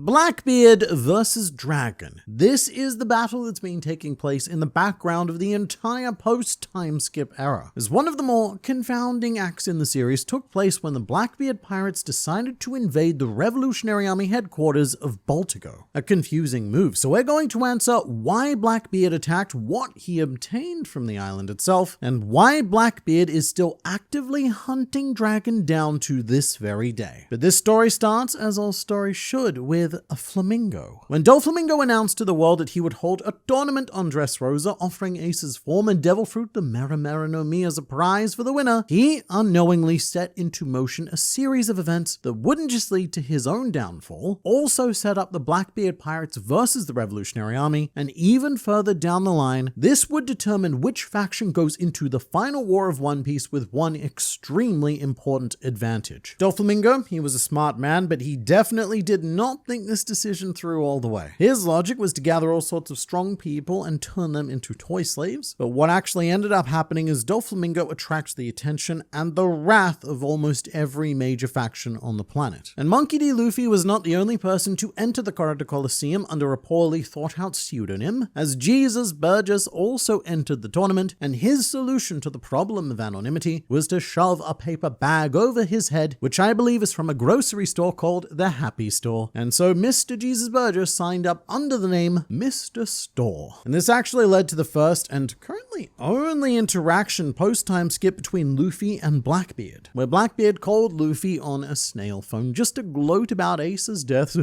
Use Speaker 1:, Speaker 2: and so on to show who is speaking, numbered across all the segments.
Speaker 1: Blackbeard versus Dragon. This is the battle that's been taking place in the background of the entire post-time skip era, as one of the more confounding acts in the series took place when the Blackbeard pirates decided to invade the Revolutionary Army headquarters of Baltigo. A confusing move, so we're going to answer why Blackbeard attacked, what he obtained from the island itself, and why Blackbeard is still actively hunting Dragon down to this very day. But this story starts, as all stories should, with a flamingo. When Doflamingo announced to the world that he would hold a tournament on Dressrosa, offering Ace's former devil fruit, the Mera no Mi, as a prize for the winner, he unknowingly set into motion a series of events that wouldn't just lead to his own downfall, also set up the Blackbeard pirates versus the Revolutionary Army, and even further down the line, this would determine which faction goes into the final war of One Piece with one extremely important advantage. Doflamingo, he was a smart man, but he definitely did not think this decision through all the way. His logic was to gather all sorts of strong people and turn them into toy slaves, but what actually ended up happening is Doflamingo attracts the attention and the wrath of almost every major faction on the planet. And Monkey D. Luffy was not the only person to enter the Corridor Coliseum under a poorly thought out pseudonym, as Jesus Burgess also entered the tournament, and his solution to the problem of anonymity was to shove a paper bag over his head, which I believe is from a grocery store called the Happy Store. And so Mr. Jesus Burgess signed up under the name Mr. Store. And this actually led to the first and currently only interaction post-time skip between Luffy and Blackbeard, where Blackbeard called Luffy on a snail phone just to gloat about Ace's death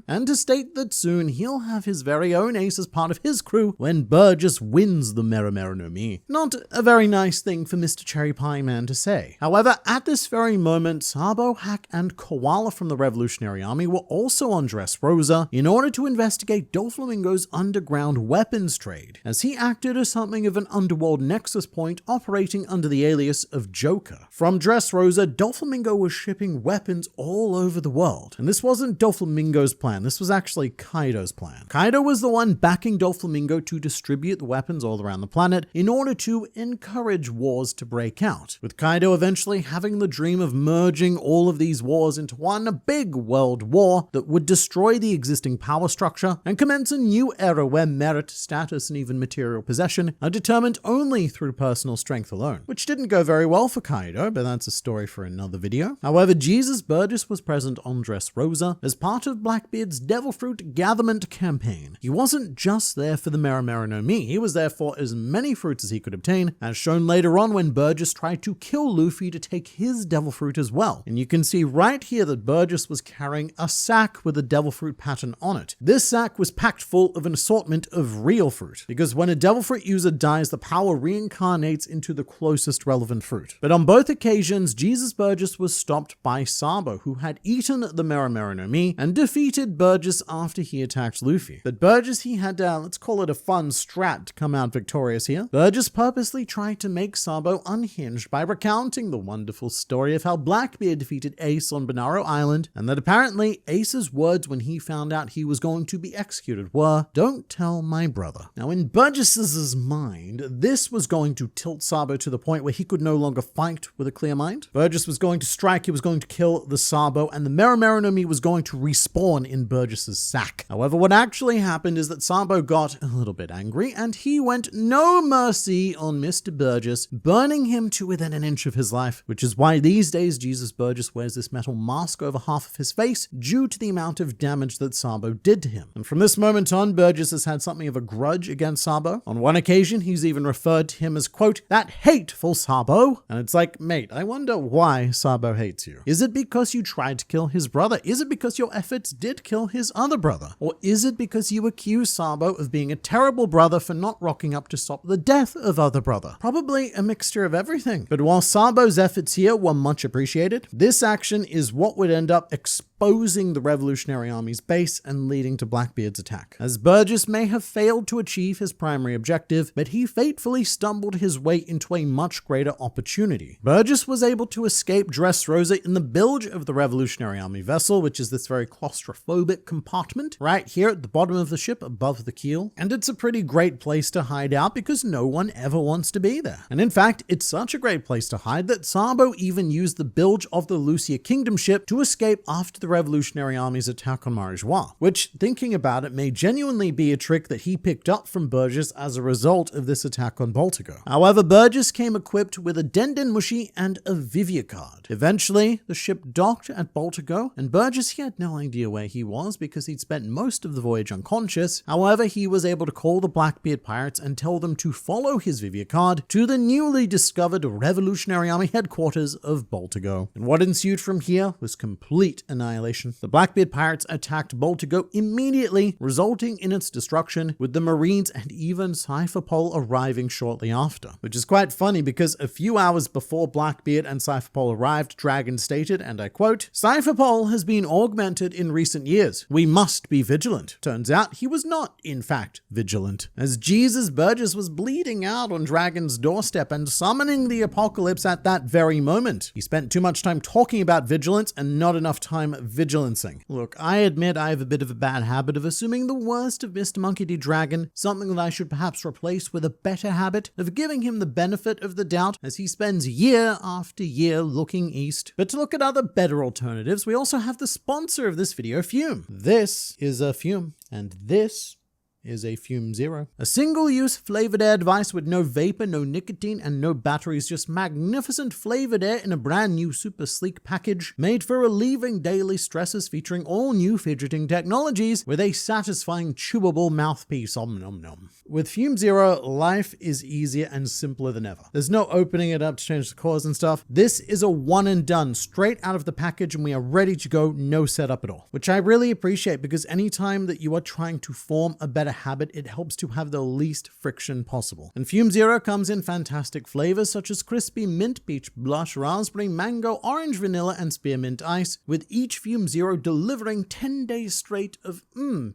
Speaker 1: and to state that soon he'll have his very own Ace as part of his crew when Burgess wins the Mera no Mi. Not a very nice thing for Mr. Cherry Pie Man to say. However, at this very moment, Sabo, Hack, and Koala from the Revolutionary Army were also on Dressrosa in order to investigate Doflamingo's underground weapons trade, as he acted as something of an underworld nexus point operating under the alias of Joker. From Dressrosa, Doflamingo was shipping weapons all over the world, and this wasn't Doflamingo's plan, this was actually Kaido's plan. Kaido was the one backing Doflamingo to distribute the weapons all around the planet in order to encourage wars to break out, with Kaido eventually having the dream of merging all of these wars into one big world war that would destroy the existing power structure and commence a new era where merit, status, and even material possession are determined only through personal strength alone, which didn't go very well for Kaido, but that's a story for another video. However, Jesus Burgess was present on Dressrosa as part of Blackbeard's Devil Fruit Gatherment campaign. He wasn't just there for the Mera no Mi, he was there for as many fruits as he could obtain, as shown later on when Burgess tried to kill Luffy to take his Devil Fruit as well. And you can see right here that Burgess was carrying a sack with a devil fruit pattern on it. This sack was packed full of an assortment of real fruit, because when a devil fruit user dies, the power reincarnates into the closest relevant fruit. But on both occasions, Jesus Burgess was stopped by Sabo, who had eaten the Mera no Mi and defeated Burgess after he attacked Luffy. But Burgess, he had, let's call it a fun strat to come out victorious here. Burgess purposely tried to make Sabo unhinged by recounting the wonderful story of how Blackbeard defeated Ace on Bonaro Island, and that apparently Ace's words when he found out he was going to be executed were, "Don't tell my brother." Now in Burgess's mind, this was going to tilt Sabo to the point where he could no longer fight with a clear mind. Burgess was going to strike, he was going to kill the Sabo, and the Mera no Mi was going to respawn in Burgess's sack. However, what actually happened is that Sabo got a little bit angry, and he went no mercy on Mr. Burgess, burning him to within an inch of his life, which is why these days Jesus Burgess wears this metal mask over half of his face due to the amount of damage that Sabo did to him. And from this moment on, Burgess has had something of a grudge against Sabo. On one occasion, he's even referred to him as, quote, "that hateful Sabo." And it's like, mate, I wonder why Sabo hates you. Is it because you tried to kill his brother? Is it because your efforts did kill his other brother? Or is it because you accuse Sabo of being a terrible brother for not rocking up to stop the death of other brother? Probably a mixture of everything. But while Sabo's efforts here were much appreciated, this action is what would end up exposing the Revolutionary Army's base and leading to Blackbeard's attack, as Burgess may have failed to achieve his primary objective, but he fatefully stumbled his way into a much greater opportunity. Burgess was able to escape Dressrosa in the bilge of the Revolutionary Army vessel, which is this very claustrophobic compartment right here at the bottom of the ship above the keel, and it's a pretty great place to hide out because no one ever wants to be there. And in fact, it's such a great place to hide that Sabo even used the bilge of the Lucia Kingdom ship to escape after the Revolutionary Army's attack on Marijois, which, thinking about it, may genuinely be a trick that he picked up from Burgess as a result of this attack on Baltigo. However, Burgess came equipped with a Denden Mushi and a Vivia card. Eventually, the ship docked at Baltigo, and Burgess, he had no idea where he was because he'd spent most of the voyage unconscious. However, he was able to call the Blackbeard pirates and tell them to follow his Vivia card to the newly discovered Revolutionary Army headquarters of Baltigo. And what ensued from here was complete annihilation. The Blackbeard pirates attacked Baltigo immediately, resulting in its destruction, with the Marines and even Cypherpole arriving shortly after. Which is quite funny because a few hours before Blackbeard and Cypherpole arrived, Dragon stated, and I quote, "Cypherpole has been augmented in recent years. We must be vigilant." Turns out he was not, in fact, vigilant, as Jesus Burgess was bleeding out on Dragon's doorstep and summoning the apocalypse at that very moment. He spent too much time talking about vigilance and not enough time vigilancing. Look, I admit I have a bit of a bad habit of assuming the worst of Mr. Monkey D. Dragon, something that I should perhaps replace with a better habit of giving him the benefit of the doubt as he spends year after year looking east. But to look at other better alternatives, we also have the sponsor of this video, Fume. This is a Fume, and this is a Fume Zero. A single-use flavored air device with no vapor, no nicotine, and no batteries, just magnificent flavored air in a brand new super sleek package, made for relieving daily stresses, featuring all new fidgeting technologies with a satisfying chewable mouthpiece. Om nom nom. With Fume Zero, life is easier and simpler than ever. There's no opening it up to change the cores and stuff. This is a one and done, straight out of the package, and we are ready to go, no setup at all. Which I really appreciate, because anytime that you are trying to form a better habit, it helps to have the least friction possible. And Fume Zero comes in fantastic flavors such as crispy mint, peach blush, raspberry, mango, orange, vanilla, and spearmint ice, with each Fume Zero delivering 10 days straight of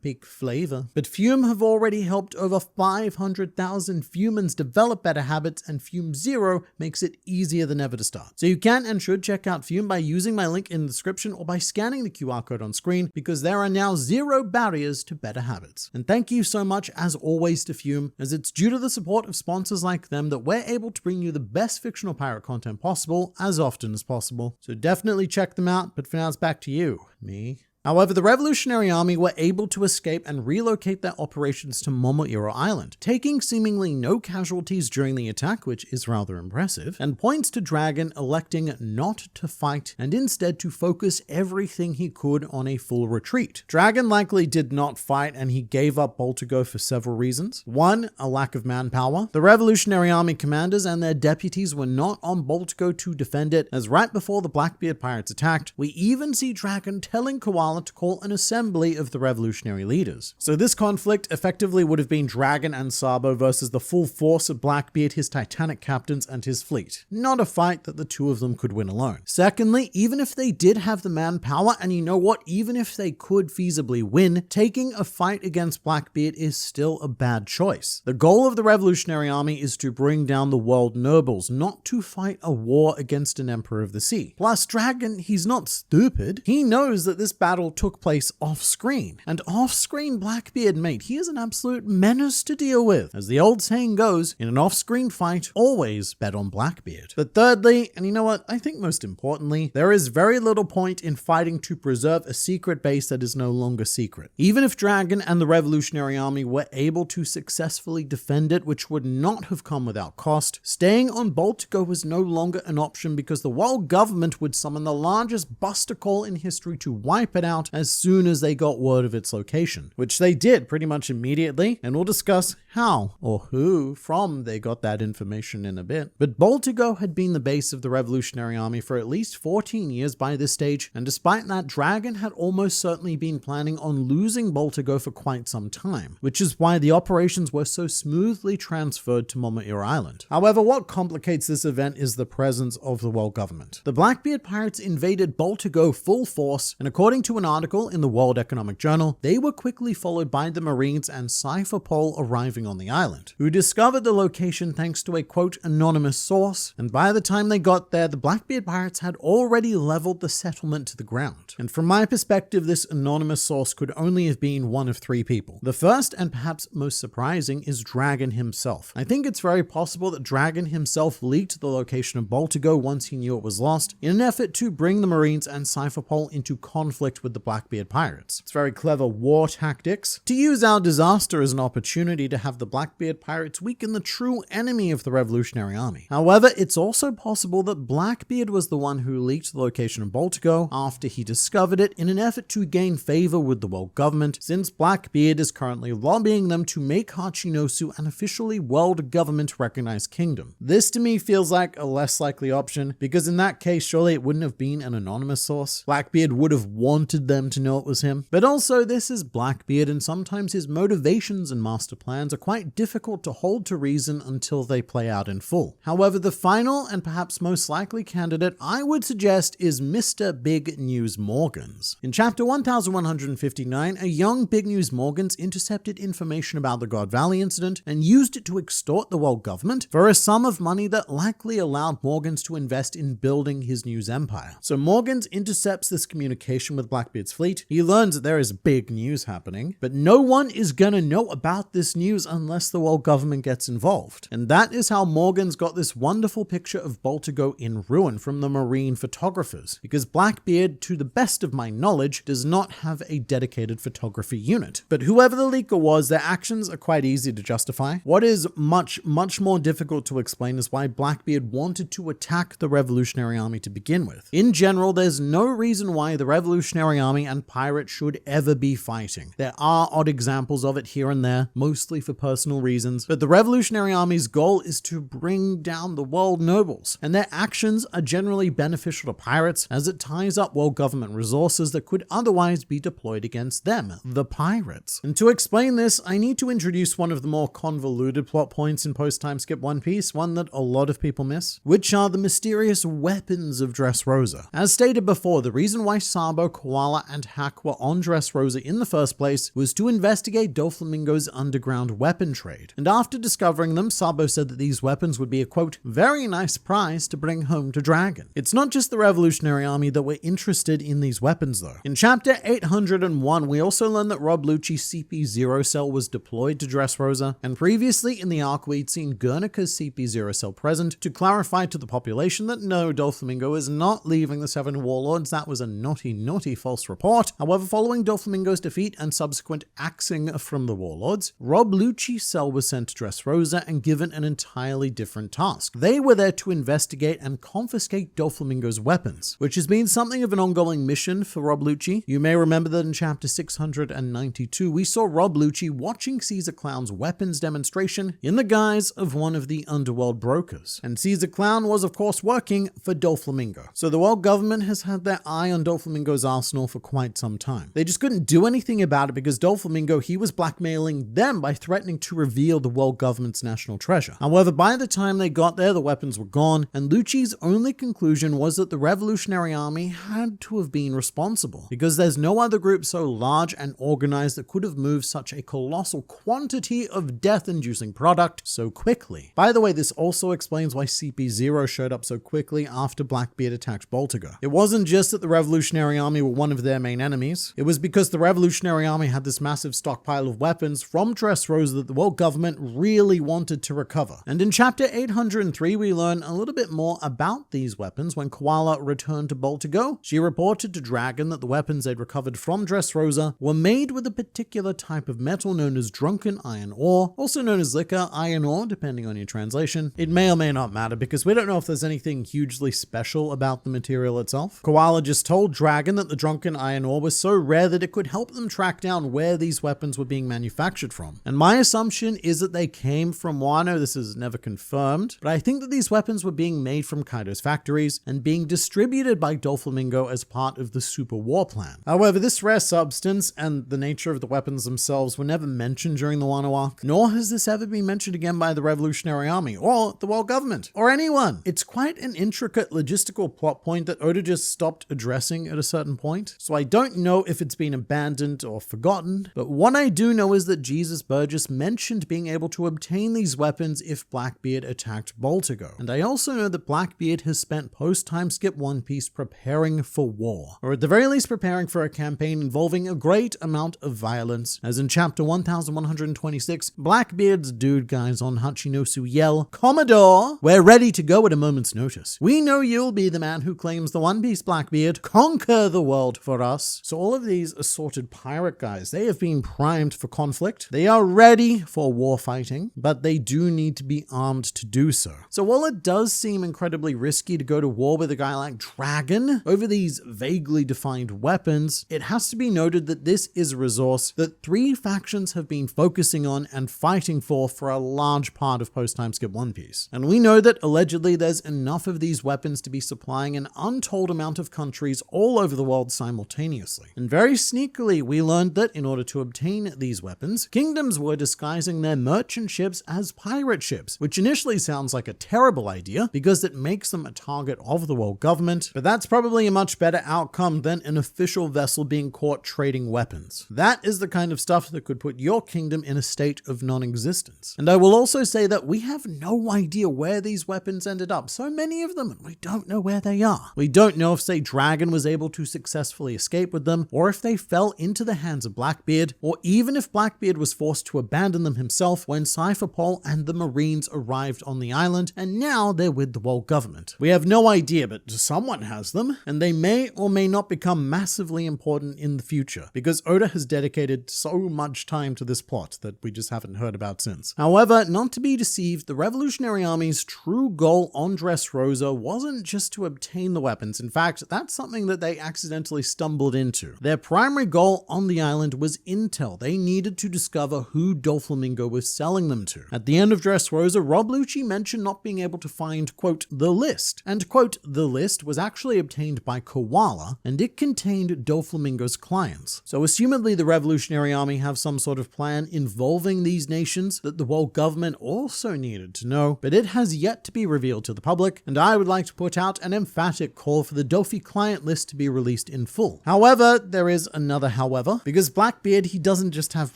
Speaker 1: peak flavor. But Fume have already helped over 500,000 Fumans develop better habits, and Fume Zero makes it easier than ever to start. So you can and should check out Fume by using my link in the description or by scanning the QR code on screen, because there are now zero barriers to better habits. And thank you so much as always to Fume, as it's due to the support of sponsors like them that we're able to bring you the best fictional pirate content possible as often as possible. So definitely check them out, but for now it's back to you, me. However, the Revolutionary Army were able to escape and relocate their operations to Momoiro Island, taking seemingly no casualties during the attack, which is rather impressive, and points to Dragon electing not to fight and instead to focus everything he could on a full retreat. Dragon likely did not fight, and he gave up Baltigo for several reasons. One, a lack of manpower. The Revolutionary Army commanders and their deputies were not on Baltigo to defend it, as right before the Blackbeard pirates attacked, we even see Dragon telling Koala to call an assembly of the revolutionary leaders. So this conflict effectively would have been Dragon and Sabo versus the full force of Blackbeard, his Titanic captains, and his fleet. Not a fight that the two of them could win alone. Secondly, even if they did have the manpower, and you know what, even if they could feasibly win, taking a fight against Blackbeard is still a bad choice. The goal of the Revolutionary Army is to bring down the world nobles, not to fight a war against an emperor of the sea. Plus, Dragon, he's not stupid. He knows that this battle took place off-screen. And off-screen Blackbeard, mate, he is an absolute menace to deal with. As the old saying goes, in an off-screen fight, always bet on Blackbeard. But thirdly, and you know what, I think most importantly, there is very little point in fighting to preserve a secret base that is no longer secret. Even if Dragon and the Revolutionary Army were able to successfully defend it, which would not have come without cost, staying on Baltigo was no longer an option, because the world government would summon the largest buster call in history to wipe it out as soon as they got word of its location, which they did pretty much immediately, and we'll discuss how or who from they got that information in a bit. But Baltigo had been the base of the Revolutionary Army for at least 14 years by this stage, and despite that, Dragon had almost certainly been planning on losing Baltigo for quite some time, which is why the operations were so smoothly transferred to Momoiro Island. However, what complicates this event is the presence of the world government. The Blackbeard pirates invaded Baltigo full force, and according to an article in the World Economic Journal, they were quickly followed by the Marines and Cypherpole arriving on the island, who discovered the location thanks to a quote anonymous source, and by the time they got there, the Blackbeard pirates had already leveled the settlement to the ground. And from my perspective, this anonymous source could only have been one of three people. The first, and perhaps most surprising, is Dragon himself. I think it's very possible that Dragon himself leaked the location of Baltigo once he knew it was lost, in an effort to bring the Marines and Cypherpole into conflict with the Blackbeard pirates. It's very clever war tactics to use our disaster as an opportunity to have the Blackbeard pirates weaken the true enemy of the Revolutionary Army. However, it's also possible that Blackbeard was the one who leaked the location of Baltigo after he discovered it in an effort to gain favor with the world government, since Blackbeard is currently lobbying them to make Hachinosu an officially world government recognized kingdom. This to me feels like a less likely option, because in that case surely it wouldn't have been an anonymous source. Blackbeard would have wanted them to know it was him. But also, this is Blackbeard, and sometimes his motivations and master plans are quite difficult to hold to reason until they play out in full. However, the final and perhaps most likely candidate I would suggest is Mr. Big News Morgans. In chapter 1159, a young Big News Morgans intercepted information about the God Valley incident and used it to extort the world government for a sum of money that likely allowed Morgans to invest in building his news empire. So Morgans intercepts this communication with Blackbeard's fleet. He learns that there is big news happening, but no one is gonna know about this news unless the world government gets involved. And that is how Morgans got this wonderful picture of Baltigo in ruin from the marine photographers, because Blackbeard, to the best of my knowledge, does not have a dedicated photography unit. But whoever the leaker was, their actions are quite easy to justify. What is much more difficult to explain is why Blackbeard wanted to attack the Revolutionary Army to begin with. In general, there's no reason why the Revolutionary Army and pirates should ever be fighting. There are odd examples of it here and there, mostly for personal reasons, but the Revolutionary Army's goal is to bring down the world nobles, and their actions are generally beneficial to pirates as it ties up world government resources that could otherwise be deployed against them, the pirates. And to explain this, I need to introduce one of the more convoluted plot points in post-time skip One Piece, one that a lot of people miss, which are the mysterious weapons of Dressrosa. As stated before, the reason why Sabo, Koala, and Hack were on Dressrosa in the first place was to investigate Doflamingo's underground weapon trade. And after discovering them, Sabo said that these weapons would be a quote, very nice prize to bring home to Dragon. It's not just the Revolutionary Army that were interested in these weapons though. In chapter 801, we also learned that Rob Lucci's CP0 cell was deployed to Dressrosa, and previously in the arc we'd seen Guernica's CP0 cell present to clarify to the population that no, Doflamingo is not leaving the Seven Warlords. That was a naughty false report. However, following Doflamingo's defeat and subsequent axing from the Warlords, Rob Lucci's cell was sent to Dressrosa and given an entirely different task. They were there to investigate and confiscate Doflamingo's weapons, which has been something of an ongoing mission for Rob Lucci. You may remember that in chapter 692, we saw Rob Lucci watching Caesar Clown's weapons demonstration in the guise of one of the underworld brokers. And Caesar Clown was of course working for Doflamingo. So the world government has had their eye on Doflamingo's arsenal for quite some time. They just couldn't do anything about it because Doflamingo, he was blackmailing them by threatening to reveal the world government's national treasure. However, by the time they got there, the weapons were gone, and Lucci's only conclusion was that the Revolutionary Army had to have been responsible, because there's no other group so large and organized that could have moved such a colossal quantity of death-inducing product so quickly. By the way, this also explains why CP0 showed up so quickly after Blackbeard attacked Baltigo. It wasn't just that the Revolutionary Army were one of their main enemies, it was because the Revolutionary Army had this massive stockpile of weapons from Dressrosa that the world government really wanted to recover. And in chapter 803, we learn a little bit more about these weapons when Koala returned to Baltigo. She reported to Dragon that the weapons they'd recovered from Dressrosa were made with a particular type of metal known as drunken iron ore, also known as liquor iron ore, depending on your translation. It may or may not matter because we don't know if there's anything hugely special about the material itself. Koala just told Dragon that the drunken iron ore was so rare that it could help them track down where these weapons were being manufactured from. And my assumption is that they came from Wano. This is never confirmed, but I think that these weapons were being made from Kaido's factories and being distributed by Doflamingo as part of the Super War Plan. However, this rare substance and the nature of the weapons themselves were never mentioned during the Wano arc, nor has this ever been mentioned again by the Revolutionary Army or the world government or anyone. It's quite an intricate logistical plot point that Oda just stopped addressing at a certain point, so I don't know if it's been abandoned or forgotten, but what I do know is that Jesus Burgess Burgess mentioned being able to obtain these weapons if Blackbeard attacked Baltigo. And I also know that Blackbeard has spent post-time skip One Piece preparing for war, or at the very least preparing for a campaign involving a great amount of violence, as in chapter 1126, Blackbeard's dude guys on Hachinosu yell, "Commodore, we're ready to go at a moment's notice. We know you'll be the man who claims the One Piece, Blackbeard. Conquer the world for us." So all of these assorted pirate guys, they have been primed for conflict. They are ready for war fighting, but they do need to be armed to do so. So while it does seem incredibly risky to go to war with a guy like Dragon over these vaguely defined weapons, it has to be noted that this is a resource that three factions have been focusing on and fighting for a large part of post-time skip One Piece. And we know that allegedly there's enough of these weapons to be supplying an untold amount of countries all over the world simultaneously. And very sneakily, we learned that in order to obtain these weapons, kingdoms were disguising their merchant ships as pirate ships, which initially sounds like a terrible idea because it makes them a target of the world government, but that's probably a much better outcome than an official vessel being caught trading weapons. That is the kind of stuff that could put your kingdom in a state of non-existence. And I will also say that we have no idea where these weapons ended up. So many of them, and we don't know where they are. We don't know if, say, Dragon was able to successfully escape with them, or if they fell into the hands of Blackbeard, or even if Blackbeard was forced to abandon them himself when Cypherpole and the Marines arrived on the island, and now they're with the world government. We have no idea, but someone has them, and they may or may not become massively important in the future, because Oda has dedicated so much time to this plot that we just haven't heard about since. However, not to be deceived, the Revolutionary Army's true goal on Dressrosa wasn't just to obtain the weapons. In fact, that's something that they accidentally stumbled into. Their primary goal on the island was intel. They needed to discover who Doflamingo was selling them to. At the end of Dressrosa, Rob Lucci mentioned not being able to find, quote, the list. And, quote, the list was actually obtained by Koala, and it contained Doflamingo's clients. So assumedly the Revolutionary Army have some sort of plan involving these nations that the world government also needed to know, but it has yet to be revealed to the public, and I would like to put out an emphatic call for the Dofi client list to be released in full. However, there is another however, because Blackbeard, he doesn't just have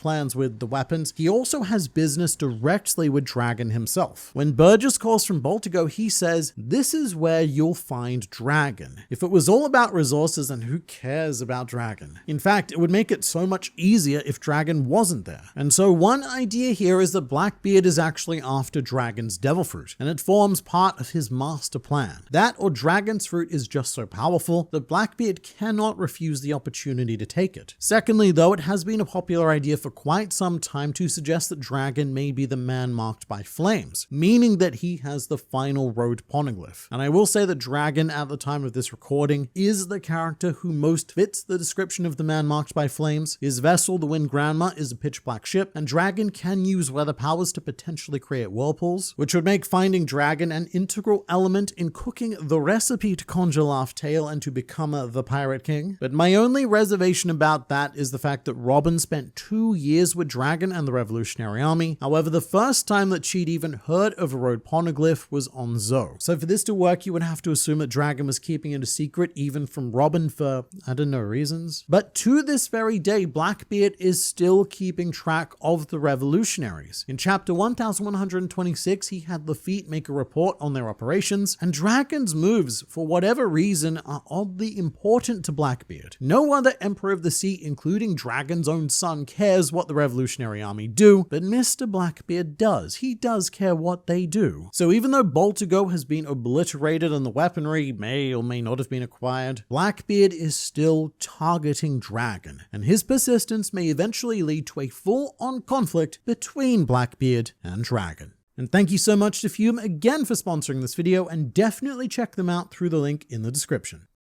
Speaker 1: plans with the weapons, he also has business directly with Dragon himself. When Burgess calls from Baltigo, he says, "This is where you'll find Dragon." If it was all about resources, then who cares about Dragon? In fact, it would make it so much easier if Dragon wasn't there. And so one idea here is that Blackbeard is actually after Dragon's Devil Fruit, and it forms part of his master plan. That or Dragon's Fruit is just so powerful that Blackbeard cannot refuse the opportunity to take it. Secondly, though, it has been a popular idea for quite some time to suggest that Dragon may be the man marked by flames, meaning that he has the final road poneglyph. And I will say that Dragon, at the time of this recording, is the character who most fits the description of the man marked by flames. His vessel, the Wind Grandma, is a pitch black ship, and Dragon can use weather powers to potentially create whirlpools, which would make finding Dragon an integral element in cooking the recipe to conjure Laugh Tale and to become the Pirate King. But my only reservation about that is the fact that Robin spent 2 years with Dragon and the Revolutionary Army. However, the first time that she'd even heard of a road poneglyph was on Zoe. So for this to work, you would have to assume that Dragon was keeping it a secret even from Robin for, I don't know, reasons. But to this very day, Blackbeard is still keeping track of the revolutionaries. In chapter 1126, he had Lafitte make a report on their operations, and Dragon's moves, for whatever reason, are oddly important to Blackbeard. No other Emperor of the Sea, including Dragon's own son, cares what the Revolutionary Army do, but Mr. Blackbeard does. He does care what they do. So even though Baltigo has been obliterated and the weaponry may or may not have been acquired, Blackbeard is still targeting Dragon, and his persistence may eventually lead to a full-on conflict between Blackbeard and Dragon. And thank you so much to Fume again for sponsoring this video, and definitely check them out through the link in the description.